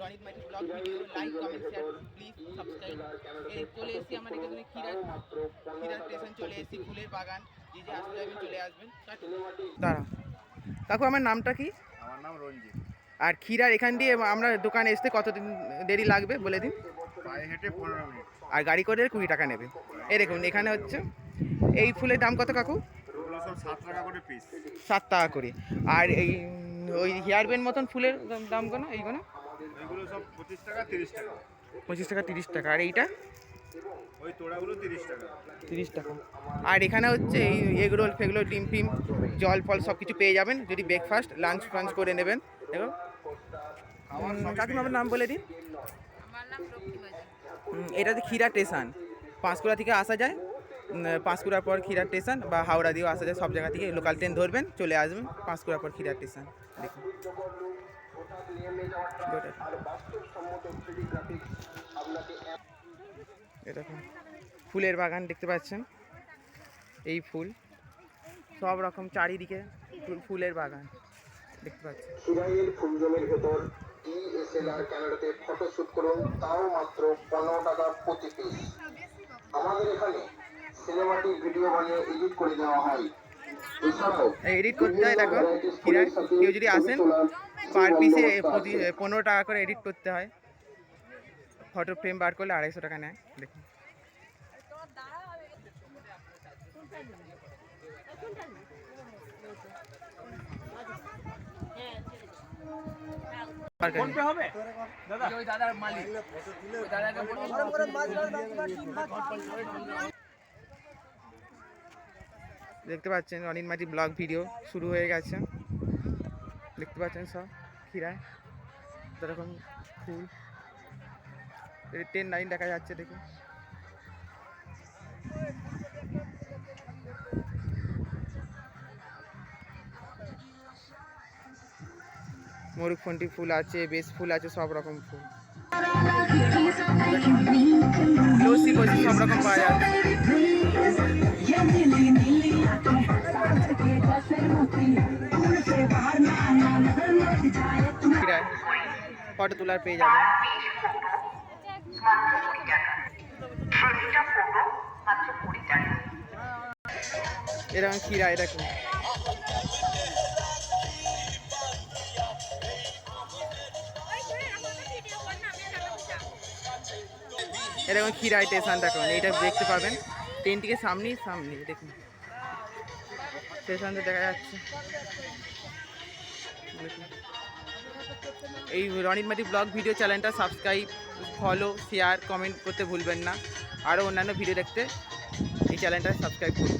Ronit Maiti blog video, like comment share please subscribe. চলে এসেছি আমার এখানে ক্ষীরা স্টেশন চলে এসেছি, ফুলের বাগান। যে আসতে যাবেন চলে আসবেন। দাঁড়া কাকু, আমার নামটা কি? আমার নাম রঞ্জিত। আর ক্ষীরার এখান দিয়ে আমরা দোকানে আসতে কতদিন দেরি লাগবে বলে দিন। পায়ে হেঁটে 15 মিনিট, আর গাড়ি করে 20 টাকা নেবে। এই দেখুন এখানে হচ্ছে এই ফুলের দাম কত কাকু? ওগুলো সব 7 টাকা করে পিস। 7 টাকা করে। আর এই ওই হেয়ার ব্যান্ড মতন ফুলের দাম কোনো এইগুলো? এইগুলো সব 25 টাকা 30 টাকা। 25 টাকা 30 টাকা। আর এইটা? ওই তোড়াগুলো 30 টাকা। 30 টাকা। আর এখানে হচ্ছে এই এগ রোল ফেগরোল ডিম ফিম জল ফল সব কিছু পেয়ে যাবেন যদি ব্রেকফাস্ট লাঞ্চ ফাঞ্চ করে নেবেন। দেখো কাকু, আমার নাম বলে দিন। আমার নাম লক্ষ্মী মাঝি। এটাতে ক্ষীরা স্টেশন, পাঁশকুড়া থেকে আসা যায়। পাঁশকুড়ার পর ক্ষীরা স্টেশন বা হাওড়া দিয়েও আসা যায়। সব জায়গা থেকে লোকাল ট্রেন ধরবেন, চলে আসবেন পাঁশকুড়ার পর ক্ষীরা স্টেশন। দেখুন এরকম ফুলের বাগান দেখতে পাচ্ছেন। এই ফুল সব রকম চারিদিকে ফুলের বাগান দেখতে পাচ্ছেন। সিরাইয়ের ফুলজমির ভেতর DSLR ক্যামেরাতে ফটোশুট করুন, তাও মাত্র 15 টাকা প্রতি পিস। আমাদের এখানে সিনেমাটিক ভিডিও বানিয়ে এডিট করে দেওয়া হয়। এডিট করতে হয়। দেখো ক্ষীরায় কেউ যদি আসেন পার পিসে 15 টাকা করে এডিট করতে হয়। ফটো ফ্রেম বার করলে 250 টাকা নেয়। দেখুন দেখতে পাচ্ছেন রনিত মাইতি ব্লগ ভিডিও শুরু হয়ে গেছে। দেখতে পাচ্ছেন সব ক্ষীরায় এরকম ফুল, ট্রেন লাইন দেখা যাচ্ছে। দেখুন মরুকফন্টি ফুল আছে, বেশ ফুল আছে, সব রকম ফুল, লস্যি ফসি সব রকম পাওয়া যাচ্ছে। ফটো তোলার পেয়ে যাবেন। এরকম ক্ষীরা এরকম এরকম ক্ষীরা স্টেশন দেখুন, এইটা দেখতে পাবেন ট্রেনটিকে সামনে দেখুন স্টেশনটা দেখা যাচ্ছে। এই রনিত মাইতি ব্লগ ভিডিও চ্যানেলটা সাবস্ক্রাইব, ফলো, শেয়ার, কমেন্ট করতে ভুলবেন না। আরও অন্যান্য ভিডিও দেখতে এই চ্যানেলটা সাবস্ক্রাইব করুন।